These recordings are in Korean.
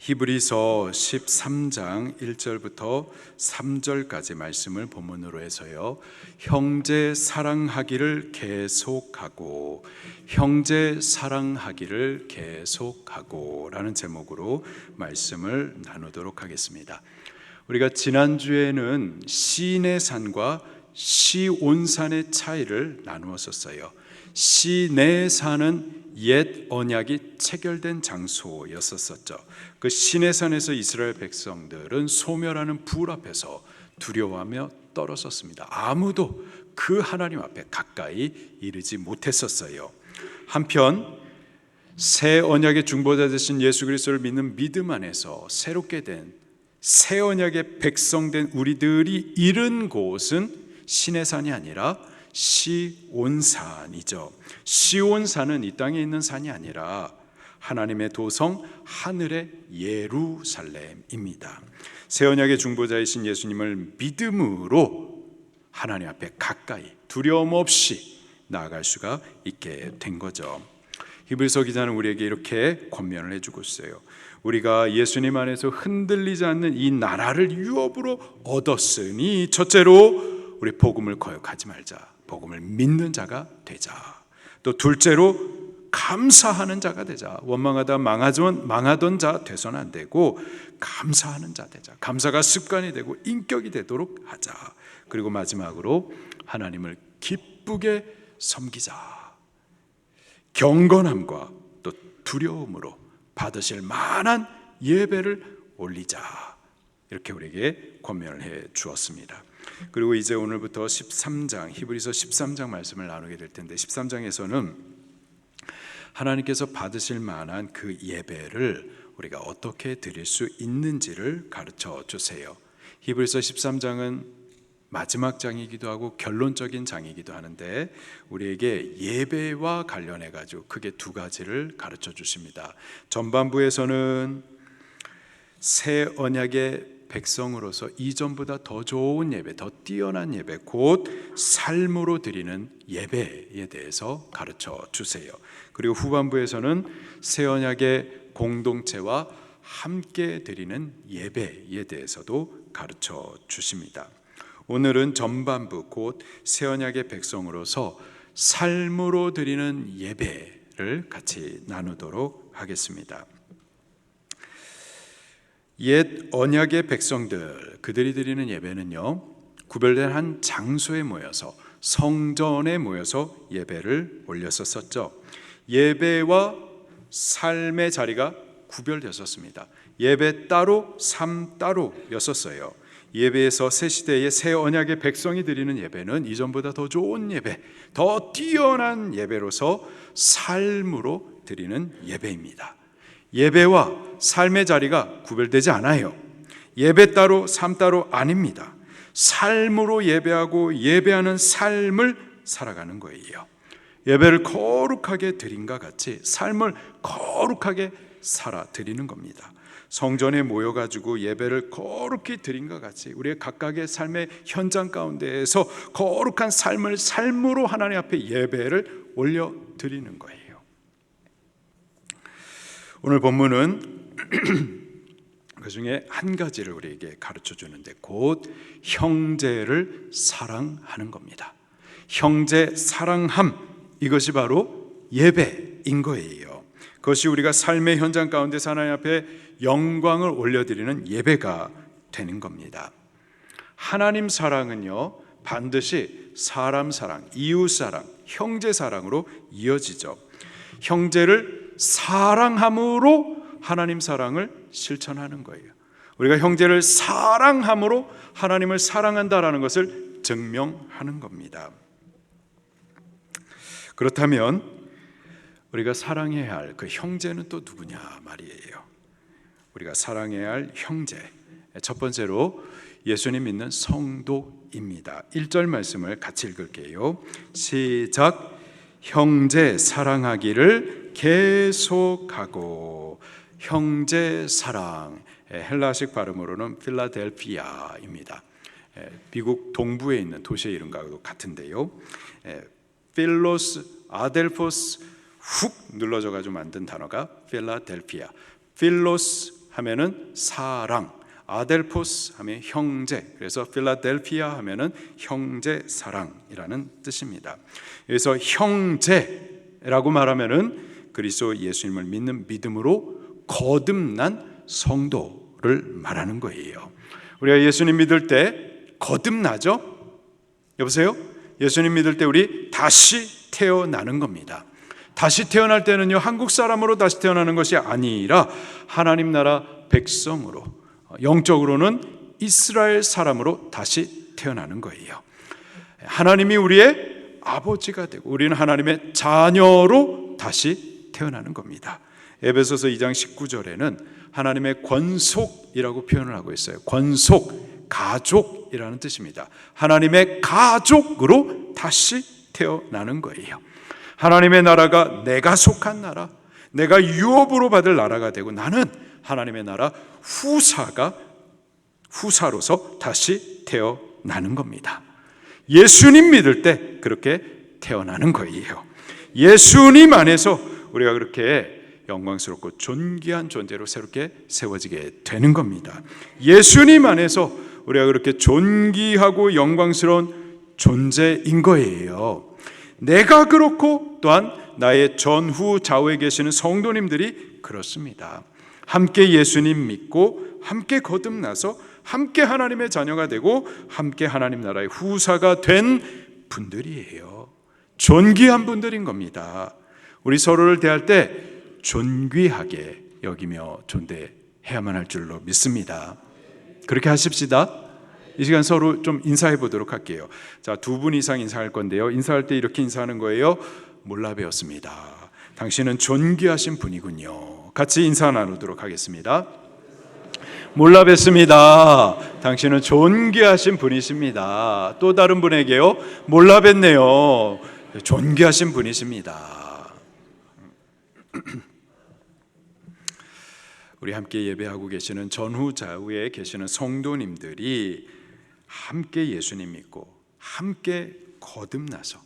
히브리서 13장 1절부터 3절까지 말씀을 본문으로 해서요, 형제 사랑하기를 계속하고, 형제 사랑하기를 계속하고 라는 제목으로 말씀을 나누도록 하겠습니다. 우리가 지난주에는 시내산과 시온산의 차이를 나누었었어요. 시내산은 옛 언약이 체결된 장소였었죠. 그 시내산에서 이스라엘 백성들은 소멸하는 불 앞에서 두려워하며 떨었었습니다. 아무도 그 하나님 앞에 가까이 이르지 못했었어요. 한편 새 언약의 중보자 되신 예수 그리스도를 믿는 믿음 안에서 새롭게 된 새 언약의 백성된 우리들이 이른 곳은 시내산이 아니라 시온산이죠. 시온산은 이 땅에 있는 산이 아니라 하나님의 도성 하늘의 예루살렘입니다. 새 언약의 중보자이신 예수님을 믿음으로 하나님 앞에 가까이 두려움 없이 나아갈 수가 있게 된 거죠. 히브리서 기자는 우리에게 이렇게 권면을 해주고 있어요. 우리가 예수님 안에서 흔들리지 않는 이 나라를 유업으로 얻었으니 첫째로 우리 복음을 거역하지 말자, 복음을 믿는 자가 되자. 또 둘째로 감사하는 자가 되자. 원망하다 망하던 자 돼서는 안 되고 감사하는 자 되자. 감사가 습관이 되고 인격이 되도록 하자. 그리고 마지막으로 하나님을 기쁘게 섬기자. 경건함과 또 두려움으로 받으실 만한 예배를 올리자. 이렇게 우리에게 권면을 해 주었습니다. 그리고 이제 오늘부터 13장, 히브리서 13장 말씀을 나누게 될 텐데, 13장에서는 하나님께서 받으실 만한 그 예배를 우리가 어떻게 드릴 수 있는지를 가르쳐 주세요. 히브리서 13장은 마지막 장이기도 하고 결론적인 장이기도 하는데, 우리에게 예배와 관련해 가지고 크게 두 가지를 가르쳐 주십니다. 전반부에서는 새 언약의 백성으로서 이전보다 더 좋은 예배, 더 뛰어난 예배, 곧 삶으로 드리는 예배에 대해서 가르쳐 주세요. 그리고 후반부에서는 새 언약의 공동체와 함께 드리는 예배에 대해서도 가르쳐 주십니다. 오늘은 전반부, 곧 새 언약의 백성으로서 삶으로 드리는 예배를 같이 나누도록 하겠습니다. 옛 언약의 백성들, 그들이 드리는 예배는요, 구별된 한 장소에 모여서, 성전에 모여서 예배를 올렸었죠. 예배와 삶의 자리가 구별되었습니다. 예배 따로, 삶 따로였었어요. 예배에서 새 시대의 새 언약의 백성이 드리는 예배는 이전보다 더 좋은 예배, 더 뛰어난 예배로서 삶으로 드리는 예배입니다. 예배와 삶의 자리가 구별되지 않아요. 예배 따로 삶 따로 아닙니다. 삶으로 예배하고 예배하는 삶을 살아가는 거예요. 예배를 거룩하게 드린과 같이 삶을 거룩하게 살아 드리는 겁니다. 성전에 모여가지고 예배를 거룩히 드린과 같이 우리의 각각의 삶의 현장 가운데에서 거룩한 삶을 삶으로 하나님 앞에 예배를 올려 드리는 거예요. 오늘 본문은 그 중에 한 가지를 우리에게 가르쳐 주는데, 곧 형제를 사랑하는 겁니다. 형제 사랑함, 이것이 바로 예배인 거예요. 그것이 우리가 삶의 현장 가운데서 하나님 앞에 영광을 올려드리는 예배가 되는 겁니다. 하나님 사랑은요, 반드시 사람 사랑, 이웃 사랑, 형제 사랑으로 이어지죠. 형제를 사랑함으로 하나님 사랑을 실천하는 거예요. 우리가 형제를 사랑함으로 하나님을 사랑한다라는 것을 증명하는 겁니다. 그렇다면 우리가 사랑해야 할 그 형제는 또 누구냐 말이에요. 우리가 사랑해야 할 형제, 첫 번째로 예수님 믿는 성도입니다. 1절 말씀을 같이 읽을게요. 시작. 형제 사랑하기를 계속하고. 형제 사랑, 헬라식 발음으로는 필라델피아입니다. 미국 동부에 있는 도시의 이름과도 같은데요. 필로스, 아델포스 훅 눌러져 가지고 만든 단어가 필라델피아. 필로스 하면은 사랑, 아델포스 하면 형제, 그래서 필라델피아 하면은 형제 사랑이라는 뜻입니다. 그래서 형제라고 말하면은 그리스도 예수님을 믿는 믿음으로 거듭난 성도를 말하는 거예요. 우리가 예수님 믿을 때 거듭나죠? 여보세요? 예수님 믿을 때 우리 다시 태어나는 겁니다. 다시 태어날 때는요, 한국 사람으로 다시 태어나는 것이 아니라 하나님 나라 백성으로, 영적으로는 이스라엘 사람으로 다시 태어나는 거예요. 하나님이 우리의 아버지가 되고 우리는 하나님의 자녀로 다시 태어나는 겁니다. 에베소서 2장 19절에는 하나님의 권속이라고 표현을 하고 있어요. 권속, 가족이라는 뜻입니다. 하나님의 가족으로 다시 태어나는 거예요. 하나님의 나라가 내가 속한 나라, 내가 유업으로 받을 나라가 되고 나는 하나님의 나라 후사로서 다시 태어나는 겁니다. 예수님 믿을 때 그렇게 태어나는 거예요. 예수님 안에서 우리가 그렇게 영광스럽고 존귀한 존재로 새롭게 세워지게 되는 겁니다. 예수님 안에서 우리가 그렇게 존귀하고 영광스러운 존재인 거예요. 내가 그렇고 또한 나의 전후 좌우에 계시는 성도님들이 그렇습니다. 함께 예수님 믿고 함께 거듭나서 함께 하나님의 자녀가 되고 함께 하나님 나라의 후사가 된 분들이에요. 존귀한 분들인 겁니다. 우리 서로를 대할 때 존귀하게 여기며 존대해야만 할 줄로 믿습니다. 그렇게 하십시다. 이 시간 서로 좀 인사해 보도록 할게요. 자, 2분 이상 인사할 건데요. 인사할 때 이렇게 인사하는 거예요. 몰라 배웠습니다. 당신은 존귀하신 분이군요. 같이 인사 나누도록 하겠습니다. 몰라 뵀습니다. 당신은 존귀하신 분이십니다. 또 다른 분에게요. 몰라 뵀네요. 존귀하신 분이십니다. 우리 함께 예배하고 계시는 전후 좌우에 계시는 성도님들이 함께 예수님 믿고 함께 거듭나서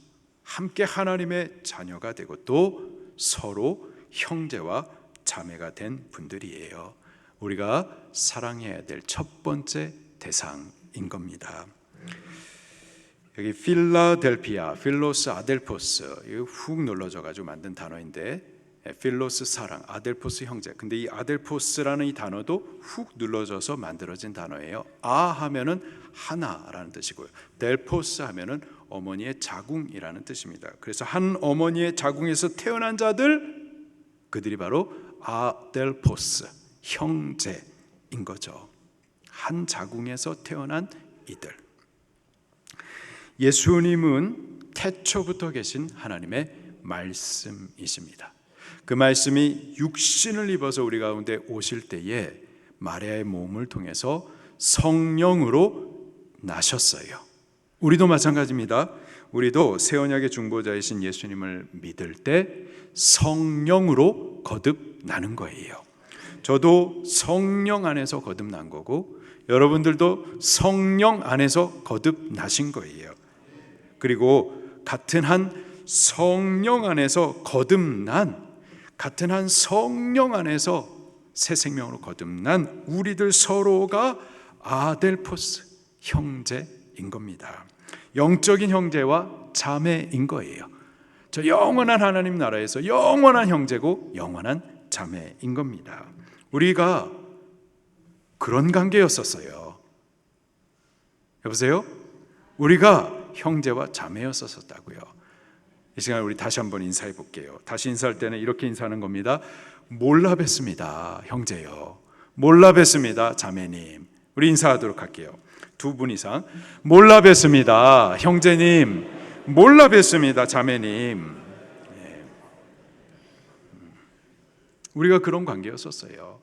함께 하나님의 자녀가 되고 또 서로 형제와 자매가 된 분들이에요. 우리가 사랑해야 될 첫 번째 대상인 겁니다. 여기 필라델피아, 필로스, 아델포스, 이거 훅 눌러져 가지고 만든 단어인데, 필로스 사랑, 아델포스 형제. 근데 이 아델포스라는 이 단어도 훅 눌러져서 만들어진 단어예요. 아 하면은 하나라는 뜻이고요. 델포스 하면은 어머니의 자궁이라는 뜻입니다. 그래서 한 어머니의 자궁에서 태어난 자들, 그들이 바로 아델포스 형제인 거죠. 한 자궁에서 태어난 이들. 예수님은 태초부터 계신 하나님의 말씀이십니다. 그 말씀이 육신을 입어서 우리 가운데 오실 때에 마리아의 몸을 통해서 성령으로 나셨어요. 우리도 마찬가지입니다. 우리도 새 언약의 중보자이신 예수님을 믿을 때 성령으로 거듭나는 거예요. 저도 성령 안에서 거듭난 거고 여러분들도 성령 안에서 거듭나신 거예요. 그리고 같은 한 성령 안에서 거듭난, 같은 한 성령 안에서 새 생명으로 거듭난 우리들 서로가 아델포스 형제인 겁니다. 영적인 형제와 자매인 거예요. 저 영원한 하나님 나라에서 영원한 형제고 영원한 자매인 겁니다. 우리가 그런 관계였었어요. 여보세요? 우리가 형제와 자매였었다고요. 이 시간 우리 다시 한번 인사해 볼게요. 다시 인사할 때는 이렇게 인사하는 겁니다. 몰라 뵀습니다, 형제요. 몰라 뵀습니다, 자매님. 우리 인사하도록 할게요. 2분 이상. 몰라 뵀습니다, 형제님. 몰라 뵀습니다, 자매님. 우리가 그런 관계였었어요.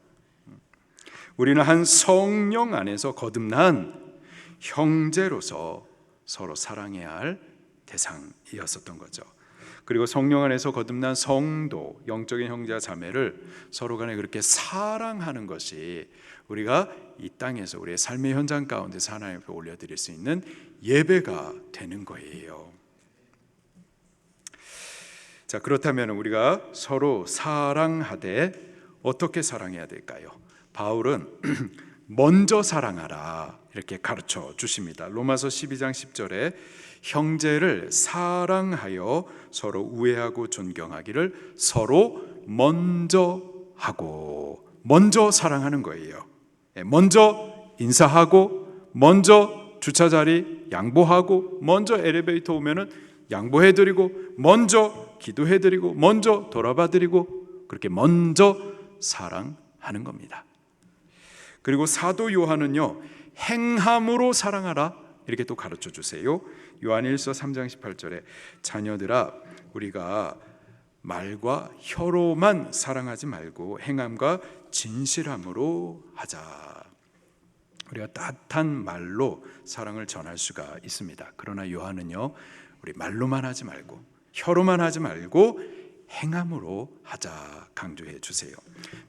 우리는 한 성령 안에서 거듭난 형제로서 서로 사랑해야 할 대상이었었던 거죠. 그리고 성령 안에서 거듭난 성도, 영적인 형제와 자매를 서로 간에 그렇게 사랑하는 것이 우리가 이 땅에서 우리의 삶의 현장 가운데서 하나님 앞에 올려드릴 수 있는 예배가 되는 거예요. 자, 그렇다면 우리가 서로 사랑하되 어떻게 사랑해야 될까요? 바울은 먼저 사랑하라 이렇게 가르쳐 주십니다. 로마서 12장 10절에 형제를 사랑하여 서로 우애하고 존경하기를 서로 먼저 하고, 먼저 사랑하는 거예요. 먼저 인사하고, 먼저 주차자리 양보하고, 먼저 엘리베이터 오면은 양보해드리고, 먼저 기도해드리고, 먼저 돌아봐드리고, 그렇게 먼저 사랑하는 겁니다. 그리고 사도 요한은요, 행함으로 사랑하라 이렇게 또 가르쳐 주세요. 요한일서 3장 18절에 자녀들아, 우리가 말과 혀로만 사랑하지 말고 행함과 진실함으로 하자. 우리가 따뜻한 말로 사랑을 전할 수가 있습니다. 그러나 요한은요, 우리 말로만 하지 말고 혀로만 하지 말고 행함으로 하자 강조해 주세요.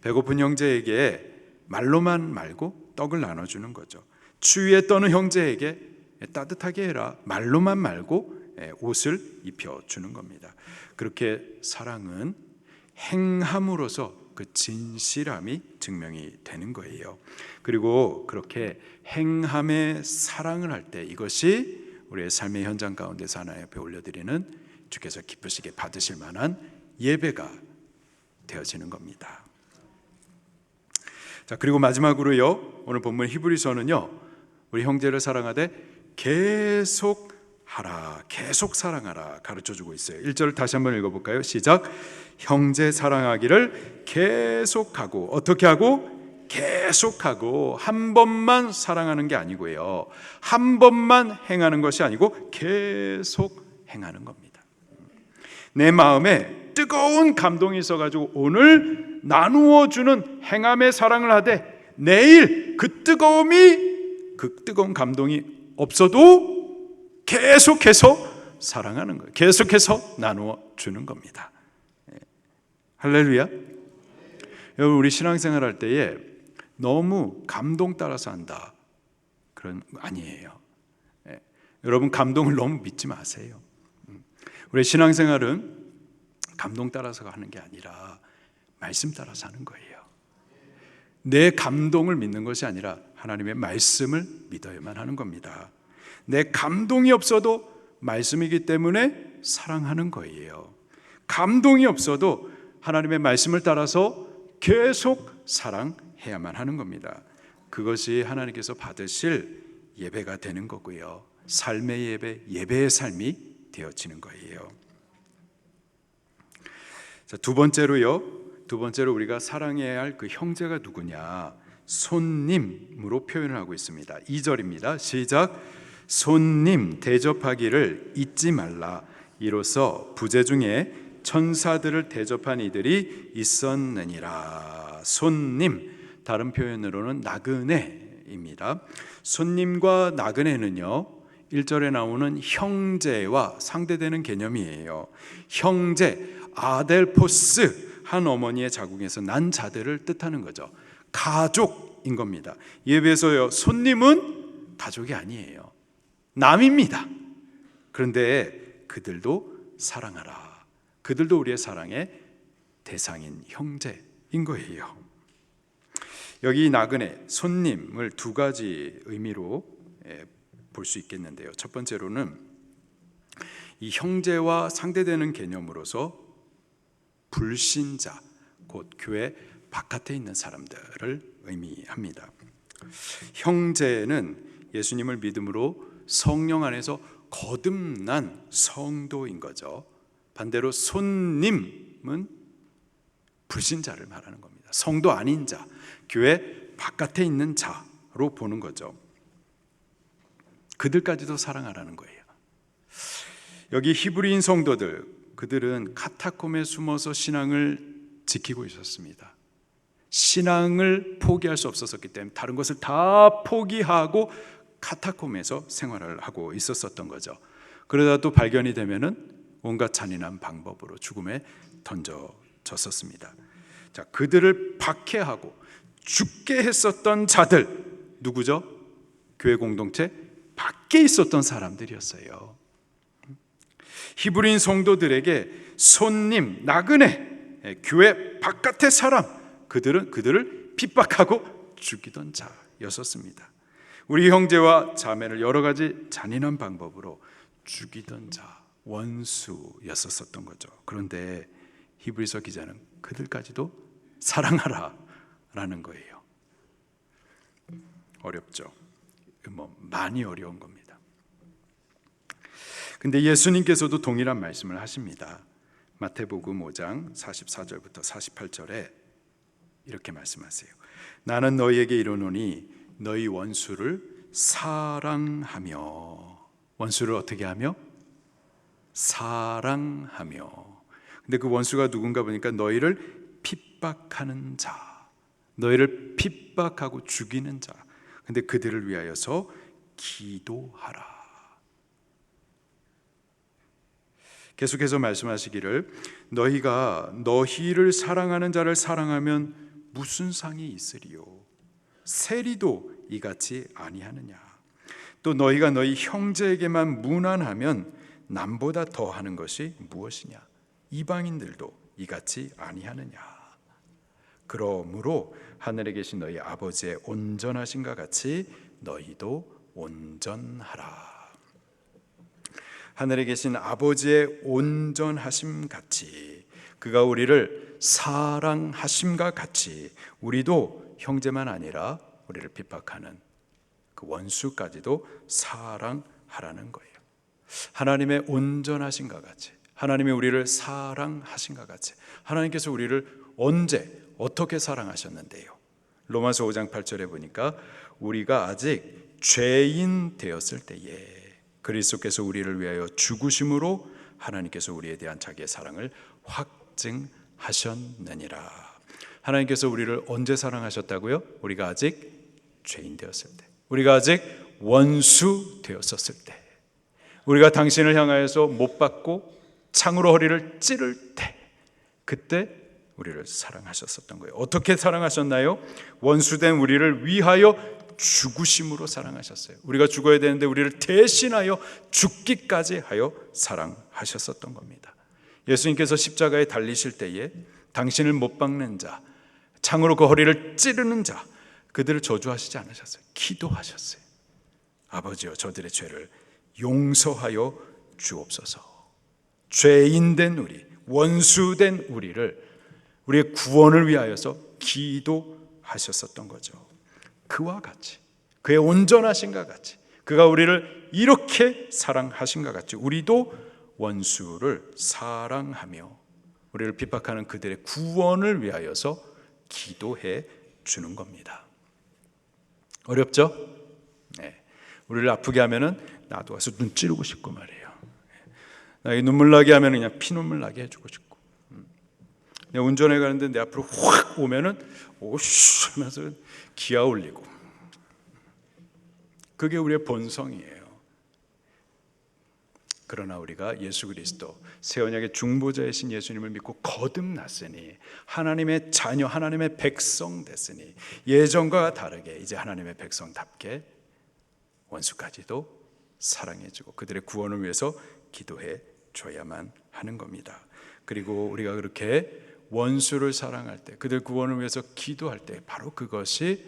배고픈 형제에게 말로만 말고 떡을 나눠주는 거죠. 추위에 떠는 형제에게 따뜻하게 해라 말로만 말고 옷을 입혀주는 겁니다. 그렇게 사랑은 행함으로써 그 진실함이 증명이 되는 거예요. 그리고 그렇게 행함의 사랑을 할 때 이것이 우리의 삶의 현장 가운데서 하나님 앞에 올려드리는 주께서 기쁘시게 받으실 만한 예배가 되어지는 겁니다. 자, 그리고 마지막으로요, 오늘 본문 히브리서는요, 우리 형제를 사랑하되 계속 하라, 계속 사랑하라 가르쳐주고 있어요. 1절을 다시 한번 읽어볼까요? 시작. 형제 사랑하기를 계속하고, 어떻게 하고? 계속하고. 한 번만 사랑하는 게 아니고요, 한 번만 행하는 것이 아니고 계속 행하는 겁니다. 내 마음에 뜨거운 감동이 있어가지고 오늘 나누어주는 행함의 사랑을 하되 내일 그 뜨거운 감동이 없어도 계속해서 사랑하는 거예요. 계속해서 나누어 주는 겁니다. 할렐루야. 여러분, 우리 신앙생활 할 때에 너무 감동 따라서 한다, 그런 거 아니에요. 여러분, 감동을 너무 믿지 마세요. 우리 신앙생활은 감동 따라서 하는 게 아니라 말씀 따라서 하는 거예요. 내 감동을 믿는 것이 아니라 하나님의 말씀을 믿어야만 하는 겁니다. 내 감동이 없어도 말씀이기 때문에 사랑하는 거예요. 감동이 없어도 하나님의 말씀을 따라서 계속 사랑해야만 하는 겁니다. 그것이 하나님께서 받으실 예배가 되는 거고요, 삶의 예배, 예배의 삶이 되어지는 거예요. 자, 두 번째로 우리가 사랑해야 할 그 형제가 누구냐? 손님으로 표현을 하고 있습니다. 2절입니다. 시작. 손님 대접하기를 잊지 말라. 이로써 부재 중에 천사들을 대접한 이들이 있었느니라. 손님, 다른 표현으로는 나그네입니다. 손님과 나그네는요, 1절에 나오는 형제와 상대되는 개념이에요. 형제, 아델포스, 한 어머니의 자궁에서 난 자들을 뜻하는 거죠. 가족인 겁니다. 이에 비해서요, 손님은 가족이 아니에요. 남입니다. 그런데 그들도 사랑하라. 그들도 우리의 사랑의 대상인 형제인 거예요. 여기 나그네, 손님을 두 가지 의미로 볼 수 있겠는데요. 첫 번째로는 이 형제와 상대되는 개념으로서 불신자, 곧 교회 바깥에 있는 사람들을 의미합니다. 형제는 예수님을 믿음으로 성령 안에서 거듭난 성도인 거죠. 반대로 손님은 불신자를 말하는 겁니다. 성도 아닌 자, 교회 바깥에 있는 자로 보는 거죠. 그들까지도 사랑하라는 거예요. 여기 히브리인 성도들, 그들은 카타콤에 숨어서 신앙을 지키고 있었습니다. 신앙을 포기할 수 없었기 때문에 다른 것을 다 포기하고 카타콤에서 생활을 하고 있었던 거죠. 그러다 또 발견이 되면은 온갖 잔인한 방법으로 죽음에 던져졌었습니다. 자, 그들을 박해하고 죽게 했었던 자들 누구죠? 교회 공동체 밖에 있었던 사람들이었어요. 히브리인 성도들에게 손님, 나그네, 교회 바깥의 사람, 그들을 핍박하고 죽이던 자였었습니다. 우리 형제와 자매를 여러 가지 잔인한 방법으로 죽이던 자, 원수였었던 거죠. 그런데 히브리서 기자는 그들까지도 사랑하라라는 거예요. 어렵죠. 많이 어려운 겁니다. 근데 예수님께서도 동일한 말씀을 하십니다. 마태복음 5장 44절부터 48절에 이렇게 말씀하세요. 나는 너희에게 이르노니 너희 원수를 사랑하며. 원수를 어떻게 하며? 사랑하며. 근데 그 원수가 누군가 보니까 너희를 핍박하는 자, 너희를 핍박하고 죽이는 자. 근데 그들을 위하여서 기도하라. 계속해서 말씀하시기를 너희가 너희를 사랑하는 자를 사랑하면 무슨 상이 있으리요? 세리도 이같이 아니하느냐? 또 너희가 너희 형제에게만 무난하면 남보다 더하는 것이 무엇이냐? 이방인들도 이같이 아니하느냐? 그러므로 하늘에 계신 너희 아버지의 온전하심과 같이 너희도 온전하라. 하늘에 계신 아버지의 온전하심 같이, 그가 우리를 사랑하심과 같이 우리도 형제만 아니라 우리를 핍박하는 그 원수까지도 사랑하라는 거예요. 하나님의 온전하심과 같이, 하나님이 우리를 사랑하심과 같이, 하나님께서 우리를 언제 어떻게 사랑하셨는데요? 로마서 5장 8절에 보니까 우리가 아직 죄인 되었을 때에 그리스도께서 우리를 위하여 죽으심으로 하나님께서 우리에 대한 자기의 사랑을 확증하셨느니라. 하나님께서 우리를 언제 사랑하셨다고요? 우리가 아직 죄인 되었을 때, 우리가 아직 원수 되었었을 때, 우리가 당신을 향하여서 못 박고 창으로 허리를 찌를 때, 그때 우리를 사랑하셨었던 거예요. 어떻게 사랑하셨나요? 원수된 우리를 위하여 죽으심으로 사랑하셨어요. 우리가 죽어야 되는데 우리를 대신하여 죽기까지 하여 사랑하셨었던 겁니다. 예수님께서 십자가에 달리실 때에 당신을 못 박는 자, 창으로 그 허리를 찌르는 자, 그들을 저주하시지 않으셨어요. 기도하셨어요. 아버지여, 저들의 죄를 용서하여 주옵소서. 죄인된 우리, 원수된 우리의 구원을 위하여서 기도하셨었던 거죠. 그와 같이, 그의 온전하심과 같이, 그가 우리를 이렇게 사랑하신과 같이 우리도 원수를 사랑하며 우리를 핍박하는 그들의 구원을 위하여서 기도해 주는 겁니다. 어렵죠? 네. 우리를 아프게 하면은 나도 와서 눈 찌르고 싶고 말이에요. 나에게 눈물 나게 하면 그냥 피눈물 나게 해주고 싶고, 내가 운전해 가는데 내 앞으로 확 오면은 오씨 하면서 기아 올리고, 그게 우리의 본성이에요. 그러나 우리가 예수 그리스도 새 언약의 중보자이신 예수님을 믿고 거듭났으니, 하나님의 자녀, 하나님의 백성 됐으니, 예전과 다르게 이제 하나님의 백성답게 원수까지도 사랑해주고 그들의 구원을 위해서 기도해 줘야만 하는 겁니다. 그리고 우리가 그렇게 원수를 사랑할 때, 그들 구원을 위해서 기도할 때, 바로 그것이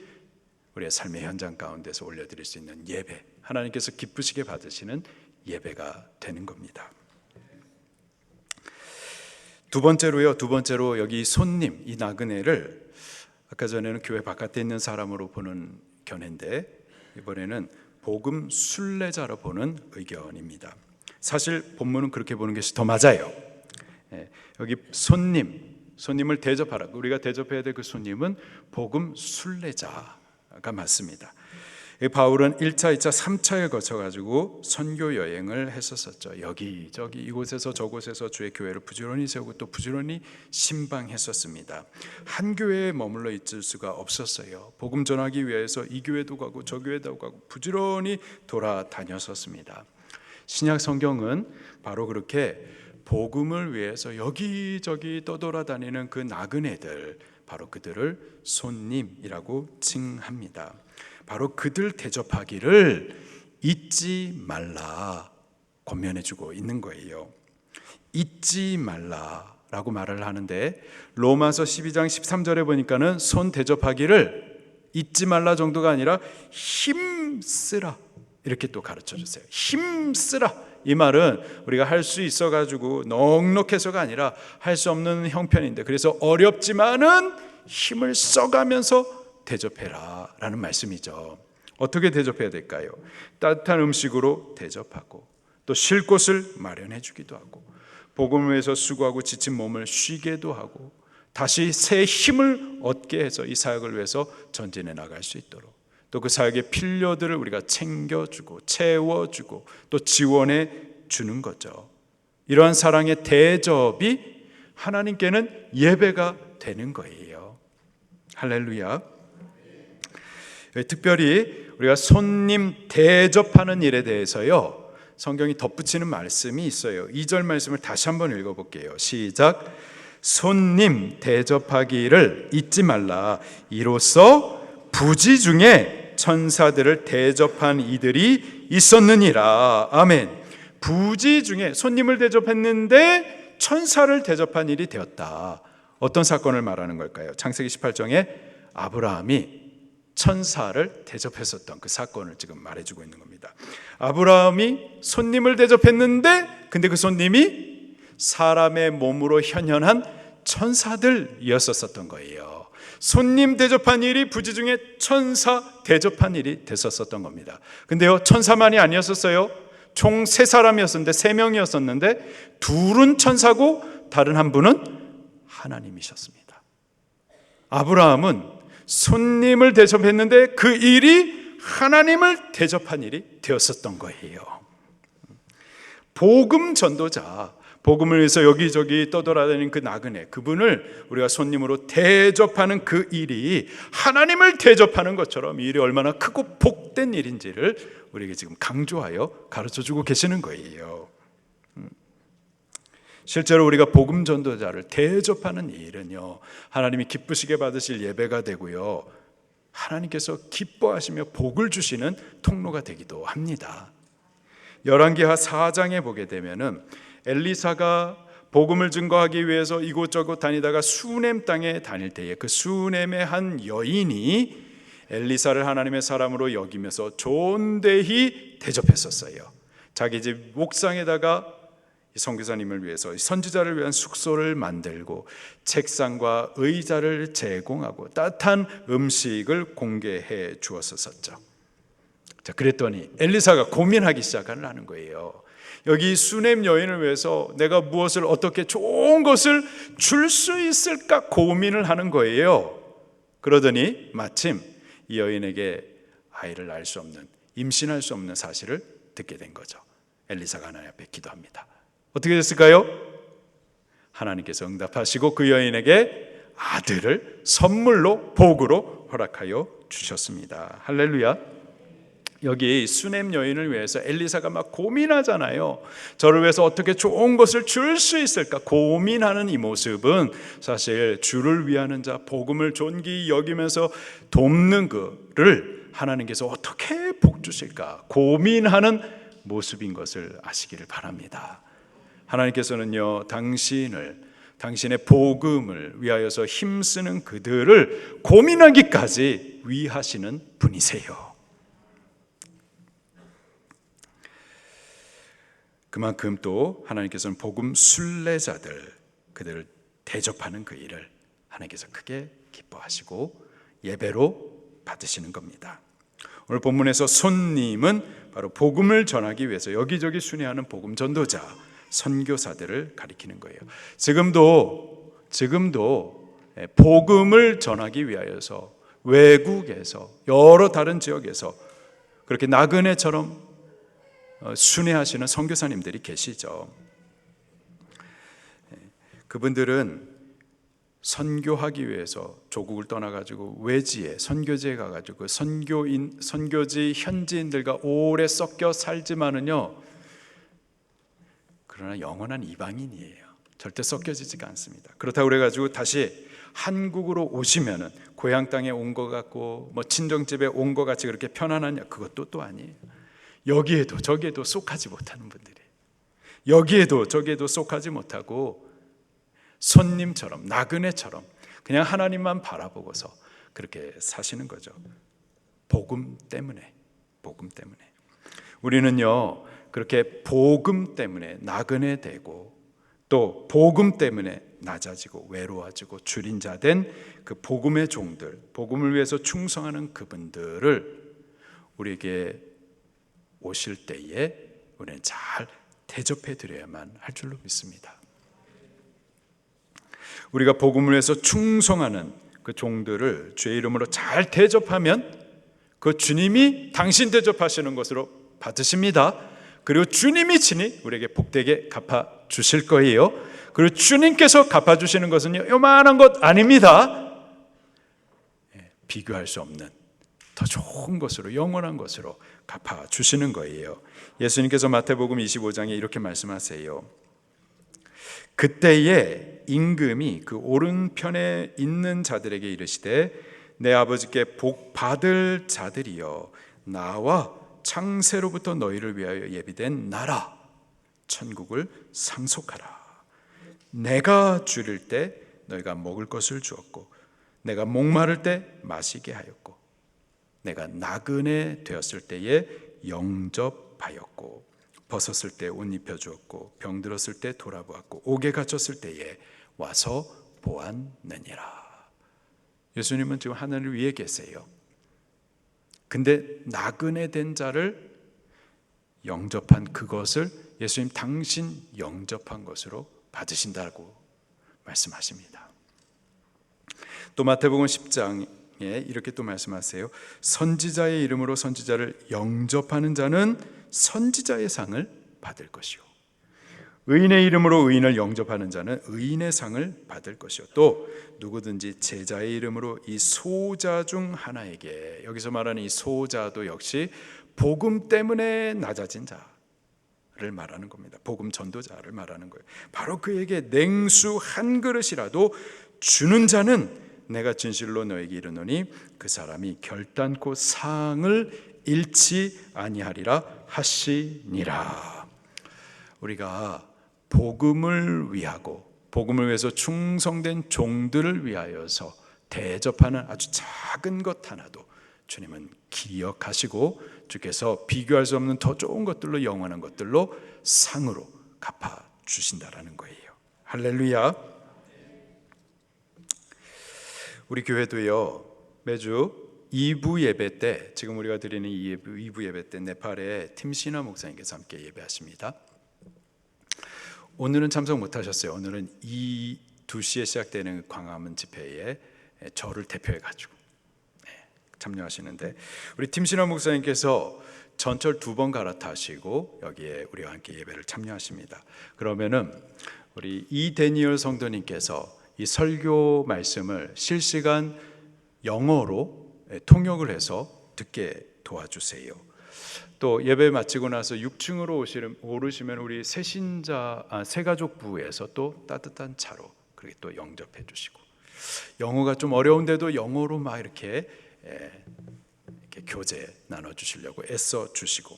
우리의 삶의 현장 가운데서 올려드릴 수 있는 예배, 하나님께서 기쁘시게 받으시는 예배가 되는 겁니다. 두 번째로 여기 손님, 이 나그네를 아까 전에는 교회 바깥에 있는 사람으로 보는 견해인데, 이번에는 복음 순례자로 보는 의견입니다. 사실 본문은 그렇게 보는 것이 더 맞아요. 여기 손님을 대접하라, 우리가 대접해야 될 그 손님은 복음 순례자가 맞습니다. 바울은 1차, 2차, 3차에 거쳐가지고 선교 여행을 했었죠. 여기저기 이곳에서 저곳에서 주의 교회를 부지런히 세우고 또 부지런히 신방했었습니다. 한 교회에 머물러 있을 수가 없었어요. 복음 전하기 위해서 이 교회도 가고 저 교회도 가고 부지런히 돌아다녔었습니다. 신약 성경은 바로 그렇게 복음을 위해서 여기저기 떠돌아다니는 그 나그네들, 바로 그들을 손님이라고 칭합니다. 바로 그들 대접하기를 잊지 말라 권면해주고 있는 거예요. 잊지 말라. 라고 말을 하는데, 로마서 12장 13절에 보니까는 손 대접하기를 잊지 말라 정도가 아니라 힘쓰라 이렇게 또 가르쳐 주세요. 힘쓰라. 이 말은 우리가 할 수 있어 가지고 넉넉해서가 아니라 할 수 없는 형편인데, 그래서 어렵지만은 힘을 써가면서 대접해라 라는 말씀이죠. 어떻게 대접해야 될까요? 따뜻한 음식으로 대접하고, 또 쉴 곳을 마련해 주기도 하고, 복음을 위해서 수고하고 지친 몸을 쉬게도 하고, 다시 새 힘을 얻게 해서 이 사역을 위해서 전진해 나갈 수 있도록, 또 그 사역의 필요들을 우리가 챙겨주고 채워주고 또 지원해 주는 거죠. 이러한 사랑의 대접이 하나님께는 예배가 되는 거예요. 할렐루야. 특별히 우리가 손님 대접하는 일에 대해서요, 성경이 덧붙이는 말씀이 있어요. 2절 말씀을 다시 한번 읽어볼게요. 시작. 손님 대접하기를 잊지 말라. 이로써 부지 중에 천사들을 대접한 이들이 있었느니라. 아멘. 부지 중에 손님을 대접했는데 천사를 대접한 일이 되었다. 어떤 사건을 말하는 걸까요? 창세기 18장에 아브라함이 천사를 대접했었던 그 사건을 지금 말해주고 있는 겁니다. 아브라함이 손님을 대접했는데, 근데 그 손님이 사람의 몸으로 현현한 천사들이었었던 거예요. 손님 대접한 일이 부지 중에 천사 대접한 일이 됐었던 겁니다. 근데요, 천사만이 아니었었어요. 총 3사람이었었는데, 3명이었었는데 둘은 천사고 다른 한 분은 하나님이셨습니다. 아브라함은 손님을 대접했는데 그 일이 하나님을 대접한 일이 되었었던 거예요. 복음 전도자, 복음을 위해서 여기저기 떠돌아다니는 그 나그네, 그분을 우리가 손님으로 대접하는 그 일이 하나님을 대접하는 것처럼 이 일이 얼마나 크고 복된 일인지를 우리에게 지금 강조하여 가르쳐주고 계시는 거예요. 실제로 우리가 복음 전도자를 대접하는 일은요, 하나님이 기쁘시게 받으실 예배가 되고요, 하나님께서 기뻐하시며 복을 주시는 통로가 되기도 합니다. 열왕기하 4장에 보게 되면은 엘리사가 복음을 증거하기 위해서 이곳저곳 다니다가 수넴 땅에 다닐 때에 그 수넴의 한 여인이 엘리사를 하나님의 사람으로 여기면서 존대히 대접했었어요. 자기 집 옥상에다가 선교사님을 위해서, 선지자를 위한 숙소를 만들고 책상과 의자를 제공하고 따뜻한 음식을 공개해 주었었죠. 자, 그랬더니 엘리사가 고민하기 시작하는 거예요. 여기 수넴 여인을 위해서 내가 무엇을, 어떻게 좋은 것을 줄 수 있을까 고민을 하는 거예요. 그러더니 마침 이 여인에게 아이를 낳을 수 없는, 임신할 수 없는 사실을 듣게 된 거죠. 엘리사가 하나님 앞에 기도합니다. 어떻게 됐을까요? 하나님께서 응답하시고 그 여인에게 아들을 선물로, 복으로 허락하여 주셨습니다. 할렐루야. 여기 수넴 여인을 위해서 엘리사가 막 고민하잖아요. 저를 위해서 어떻게 좋은 것을 줄 수 있을까 고민하는 이 모습은 사실 주를 위하는 자, 복음을 존귀히 여기면서 돕는 그를 하나님께서 어떻게 복 주실까 고민하는 모습인 것을 아시기를 바랍니다. 하나님께서는요, 당신의 복음을 위하여서 힘쓰는 그들을 고민하기까지 위하시는 분이세요. 그만큼 또 하나님께서는 복음 순례자들, 그들을 대접하는 그 일을 하나님께서 크게 기뻐하시고 예배로 받으시는 겁니다. 오늘 본문에서 손님은 바로 복음을 전하기 위해서 여기저기 순회하는 복음 전도자, 선교사들을 가리키는 거예요. 지금도 복음을 전하기 위하여서 외국에서, 여러 다른 지역에서 그렇게 나그네처럼 순회하시는 선교사님들이 계시죠. 그분들은 선교하기 위해서 조국을 떠나가지고 외지에, 선교지에 가가지고 선교지 현지인들과 오래 섞여 살지만은요, 그러나 영원한 이방인이에요. 절대 섞여지지가 않습니다. 그렇다고 그래가지고 다시 한국으로 오시면은 고향 땅에 온 것 같고 뭐 친정집에 온 것 같이 그렇게 편안하냐, 그것도 또 아니에요. 여기에도 저기에도 쏙하지 못하는 분들이, 여기에도 저기에도 쏙하지 못하고 손님처럼, 나그네처럼 그냥 하나님만 바라보고서 그렇게 사시는 거죠. 복음 때문에. 우리는요, 그렇게 복음 때문에 나그네 되고 또 복음 때문에 낮아지고 외로워지고 줄인 자 된 그 복음의 종들, 복음을 위해서 충성하는 그분들을 우리에게 오실 때에 우리는 잘 대접해 드려야만 할 줄로 믿습니다. 우리가 복음을 위해서 충성하는 그 종들을 주의 이름으로 잘 대접하면 그 주님이 당신 대접하시는 것으로 받으십니다. 그리고 주님이 친히 우리에게 복되게 갚아주실 거예요. 그리고 주님께서 갚아주시는 것은요, 요만한 것 아닙니다. 비교할 수 없는 더 좋은 것으로, 영원한 것으로 갚아주시는 거예요. 예수님께서 마태복음 25장에 이렇게 말씀하세요. 그때에 임금이 그 오른편에 있는 자들에게 이르시되 내 아버지께 복 받을 자들이여 나와 창세로부터 너희를 위하여 예비된 나라 천국을 상속하라. 내가 줄일 때 너희가 먹을 것을 주었고 내가 목마를 때 마시게 하였고 내가 나그네 되었을 때에 영접하였고 벗었을 때 옷 입혀주었고 병들었을 때 돌아보았고 옥에 갇혔을 때에 와서 보았느니라. 예수님은 지금 하늘 위에 계세요. 근데 나그네 된 자를 영접한 그것을 예수님 당신 영접한 것으로 받으신다고 말씀하십니다. 또 마태복음 10장에 이렇게 또 말씀하세요. 선지자의 이름으로 선지자를 영접하는 자는 선지자의 상을 받을 것이요 의인의 이름으로 의인을 영접하는 자는 의인의 상을 받을 것이요 또 누구든지 제자의 이름으로 이 소자 중 하나에게, 여기서 말하는 이 소자도 역시 복음 때문에 낮아진 자를 말하는 겁니다. 복음 전도자를 말하는 거예요. 바로 그에게 냉수 한 그릇이라도 주는 자는 내가 진실로 너에게 이르노니 그 사람이 결단코 상을 잃지 아니하리라 하시니라. 우리가 복음을 위하고 복음을 위해서 충성된 종들을 위하여서 대접하는 아주 작은 것 하나도 주님은 기억하시고 주께서 비교할 수 없는 더 좋은 것들로, 영원한 것들로 상으로 갚아주신다라는 거예요. 할렐루야. 우리 교회도요, 매주 2부 예배 때, 지금 우리가 드리는 2부 예배 때 네팔의 팀시나 목사님께서 함께 예배하십니다. 오늘은 참석 못하셨어요. 오늘은 2시에 시작되는 광화문 집회에 저를 대표해 가지고 참여하시는데, 우리 팀시나 목사님께서 전철 2번 갈아타시고 여기에 우리와 함께 예배를 참여하십니다. 그러면은 우리 이데니얼 성도님께서 이 설교 말씀을 실시간 영어로 통역을 해서 듣게 도와주세요. 또 예배 마치고 나서 6층으로 오르시면 우리 새가족부에서 또 따뜻한 차로 그렇게 또 영접해 주시고, 영어가 좀 어려운데도 영어로 막 이렇게 교제 나눠 주시려고 애써 주시고,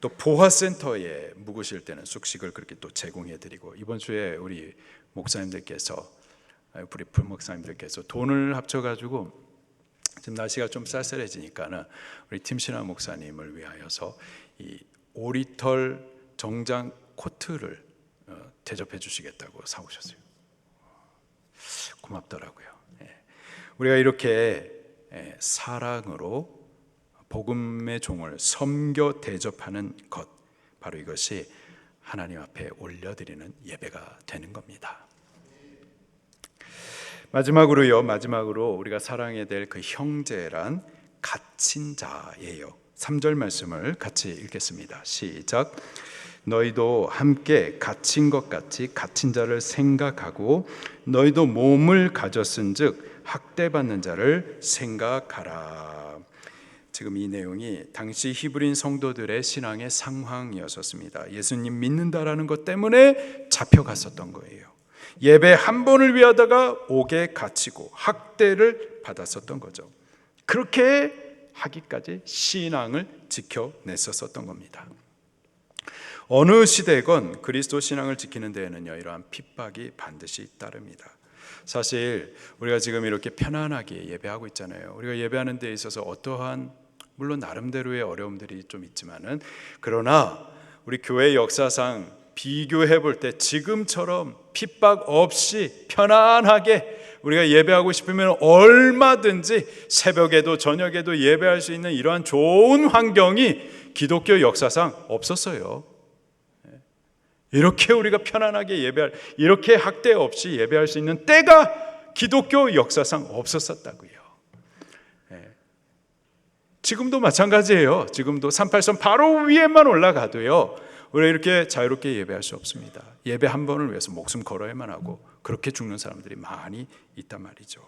또 보화센터에 묵으실 때는 숙식을 그렇게 또 제공해 드리고, 이번 주에 우리 목사님들께서, 우리 부목사님들께서 돈을 합쳐 가지고 지금 날씨가 좀 쌀쌀해지니까는 우리 팀시나 목사님을 위하여서 이 오리털 정장 코트를 대접해 주시겠다고 사오셨어요. 고맙더라고요. 우리가 이렇게 사랑으로 복음의 종을 섬겨 대접하는 것, 바로 이것이 하나님 앞에 올려드리는 예배가 되는 겁니다. 마지막으로 우리가 사랑해야 될 그 형제란 갇힌 자예요. 3절 말씀을 같이 읽겠습니다. 시작. 너희도 함께 갇힌 것 같이 갇힌 자를 생각하고 너희도 몸을 가졌은즉 학대받는 자를 생각하라. 지금 이 내용이 당시 히브리인 성도들의 신앙의 상황이었습니다. 예수님 믿는다라는 것 때문에 잡혀갔었던 거예요. 예배 한 번을 위하다가 옥에 갇히고 학대를 받았었던 거죠. 그렇게 하기까지 신앙을 지켜냈었던 겁니다. 어느 시대건 그리스도 신앙을 지키는 데에는요, 이러한 핍박이 반드시 따릅니다. 사실 우리가 지금 이렇게 편안하게 예배하고 있잖아요. 우리가 예배하는 데 있어서 어떠한, 물론 나름대로의 어려움들이 좀 있지만은, 그러나 우리 교회 역사상 비교해 볼 때 지금처럼 핍박 없이 편안하게 우리가 예배하고 싶으면 얼마든지 새벽에도 저녁에도 예배할 수 있는 이러한 좋은 환경이 기독교 역사상 없었어요. 이렇게 우리가 편안하게 예배할, 이렇게 학대 없이 예배할 수 있는 때가 기독교 역사상 없었었다고요. 지금도 마찬가지예요. 지금도 38선 바로 위에만 올라가도요, 우리가 이렇게 자유롭게 예배할 수 없습니다. 예배 한 번을 위해서 목숨 걸어야만 하고 그렇게 죽는 사람들이 많이 있단 말이죠.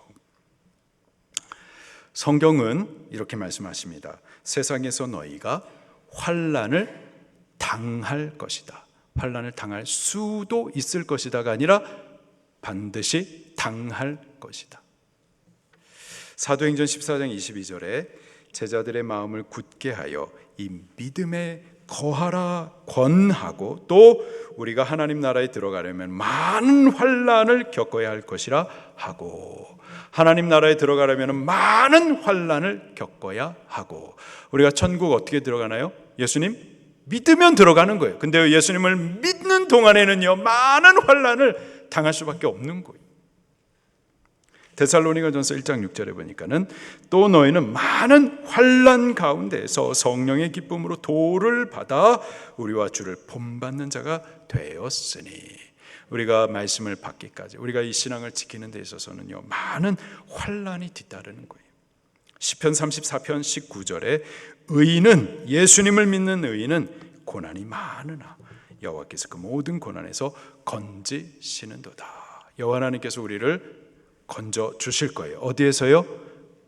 성경은 이렇게 말씀하십니다. 세상에서 너희가 환난을 당할 것이다. 환난을 당할 수도 있을 것이다가 아니라 반드시 당할 것이다. 사도행전 14장 22절에 제자들의 마음을 굳게 하여 이 믿음에 거하라 권하고, 또 우리가 하나님 나라에 들어가려면 많은 환난을 겪어야 할 것이라 하고, 하나님 나라에 들어가려면 많은 환난을 겪어야 하고. 우리가 천국 어떻게 들어가나요? 예수님 믿으면 들어가는 거예요. 근데 예수님을 믿는 동안에는요, 많은 환난을 당할 수밖에 없는 거예요. 데살로니가전서 1장 6절에 보니까는 또 너희는 많은 환난 가운데서 성령의 기쁨으로 도를 받아 우리와 주를 본받는 자가 되었으니, 우리가 말씀을 받기까지, 우리가 이 신앙을 지키는 데 있어서는요, 많은 환난이 뒤따르는 거예요. 시편 34편 19절에 의인은, 예수님을 믿는 의인은 고난이 많으나 여호와께서 그 모든 고난에서 건지시는도다. 여호와 하나님께서 우리를 건져 주실 거예요. 어디에서요?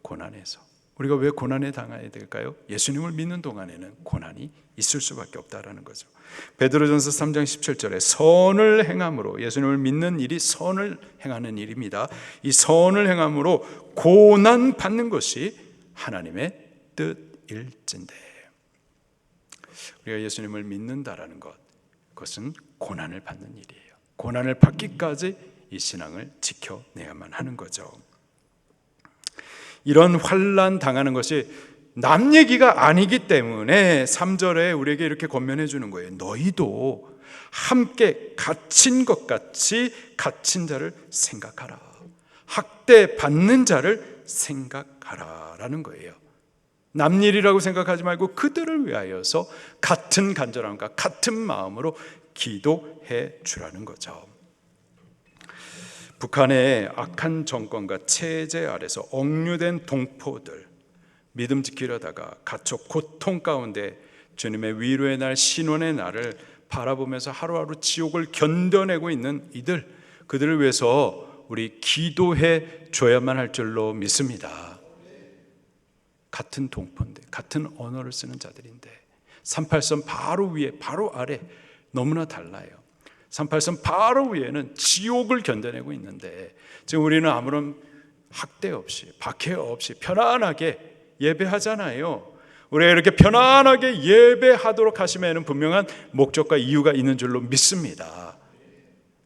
고난에서. 우리가 왜 고난에 당해야 될까요? 예수님을 믿는 동안에는 고난이 있을 수밖에 없다라는 거죠. 베드로전서 3장 17절에 선을 행함으로, 예수님을 믿는 일이 선을 행하는 일입니다. 이 선을 행함으로 고난 받는 것이 하나님의 뜻일진데, 우리가 예수님을 믿는다라는 것, 그것은 고난을 받는 일이에요. 고난을 받기까지 이 신앙을 지켜내야만 하는 거죠. 이런 환난 당하는 것이 남 얘기가 아니기 때문에 3절에 우리에게 이렇게 권면해 주는 거예요. 너희도 함께 갇힌 것 같이 갇힌 자를 생각하라. 학대 받는 자를 생각하라 라는 거예요. 남 일이라고 생각하지 말고 그들을 위하여서 같은 간절함과 같은 마음으로 기도해 주라는 거죠. 북한의 악한 정권과 체제 아래서 억류된 동포들, 믿음 지키려다가 갇혀 고통 가운데 주님의 위로의 날, 신원의 날을 바라보면서 하루하루 지옥을 견뎌내고 있는 이들, 그들을 위해서 우리 기도해 줘야만 할 줄로 믿습니다. 같은 동포인데, 같은 언어를 쓰는 자들인데, 38선 바로 위에 바로 아래 너무나 달라요. 38선 바로 위에는 지옥을 견뎌내고 있는데, 지금 우리는 아무런 학대 없이 박해 없이 편안하게 예배하잖아요. 우리가 이렇게 편안하게 예배하도록 하심에는 분명한 목적과 이유가 있는 줄로 믿습니다.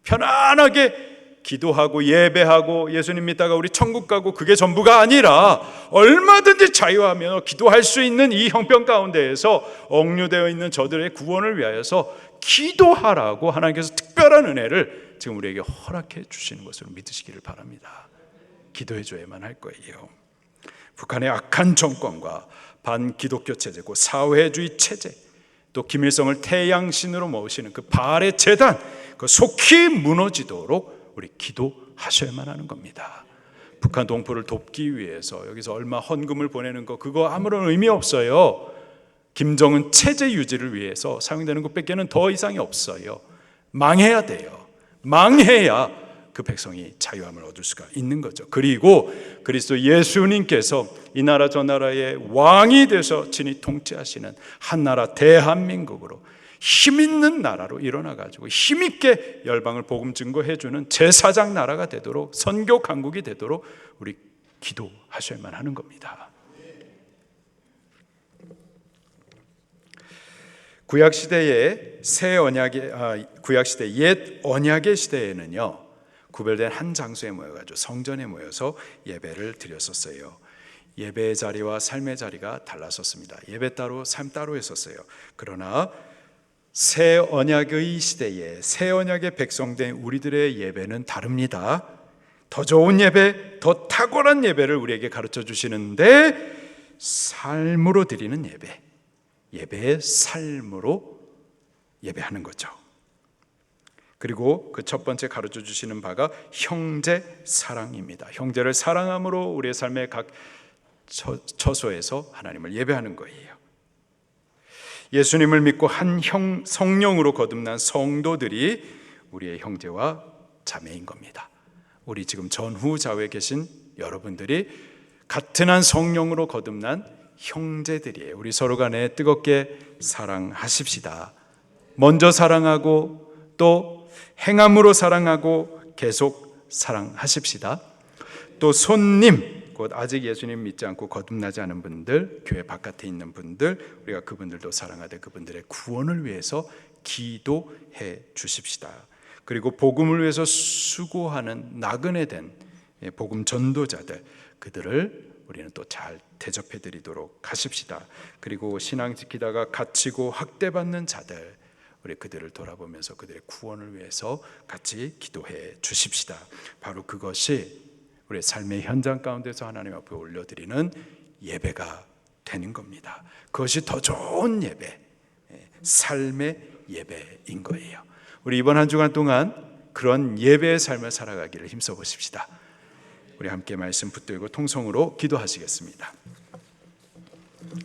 편안하게 기도하고 예배하고 예수님 믿다가 우리 천국 가고 그게 전부가 아니라, 얼마든지 자유하며 기도할 수 있는 이 형편 가운데에서 억류되어 있는 저들의 구원을 위하여서 기도하라고 하나님께서 특별한 은혜를 지금 우리에게 허락해 주시는 것으로 믿으시기를 바랍니다. 기도해 줘야만 할 거예요. 북한의 악한 정권과 반기독교 체제고 사회주의 체제, 또 김일성을 태양신으로 모시는 그 발해 재단, 그 속히 무너지도록 우리 기도하셔야만 하는 겁니다. 북한 동포를 돕기 위해서 여기서 얼마 헌금을 보내는 거, 그거 아무런 의미 없어요. 김정은 체제 유지를 위해서 사용되는 것밖에는 더 이상이 없어요. 망해야 돼요. 망해야 그 백성이 자유함을 얻을 수가 있는 거죠. 그리고 그리스도 예수님께서 이 나라 저 나라의 왕이 되셔 친히 통치하시는 한 나라 대한민국으로 힘있는 나라로 일어나가지고 힘있게 열방을 복음 증거해주는 제사장 나라가 되도록, 선교 강국이 되도록 우리 기도하셔야만 하는 겁니다. 구약시대에 새 언약의 구약 시대 옛 언약의 시대에는요, 구별된 한 장소에 모여가지고 성전에 모여서 예배를 드렸었어요. 예배의 자리와 삶의 자리가 달랐었습니다. 예배 따로 삶 따로 했었어요. 그러나 새 언약의 시대에 새 언약의 백성된 우리들의 예배는 다릅니다. 더 좋은 예배, 더 탁월한 예배를 우리에게 가르쳐 주시는데 삶으로 드리는 예배, 예배의 삶으로 예배하는 거죠. 그리고 그 첫 번째 가르쳐 주시는 바가 형제 사랑입니다. 형제를 사랑함으로 우리의 삶의 각 처소에서 하나님을 예배하는 거예요. 예수님을 믿고 한 성령으로 거듭난 성도들이 우리의 형제와 자매인 겁니다. 우리 지금 전후좌우에 계신 여러분들이 같은 한 성령으로 거듭난 형제들이에요. 우리 서로 간에 뜨겁게 사랑하십시다. 먼저 사랑하고 또 행함으로 사랑하고 계속 사랑하십시다. 또 손님, 곧 아직 예수님 믿지 않고 거듭나지 않은 분들, 교회 바깥에 있는 분들, 우리가 그분들도 사랑하되 그분들의 구원을 위해서 기도해 주십시다. 그리고 복음을 위해서 수고하는 나그네 된 복음 전도자들, 그들을 우리는 또 잘 대접해 드리도록 하십시다. 그리고 신앙 지키다가 갇히고 학대받는 자들, 우리 그들을 돌아보면서 그들의 구원을 위해서 같이 기도해 주십시다. 바로 그것이 우리의 삶의 현장 가운데서 하나님 앞에 올려드리는 예배가 되는 겁니다. 그것이 더 좋은 예배, 삶의 예배인 거예요. 우리 이번 한 주간 동안 그런 예배의 삶을 살아가기를 힘써 보십시다. 우리 함께 말씀 붙들고 통성으로 기도하시겠습니다.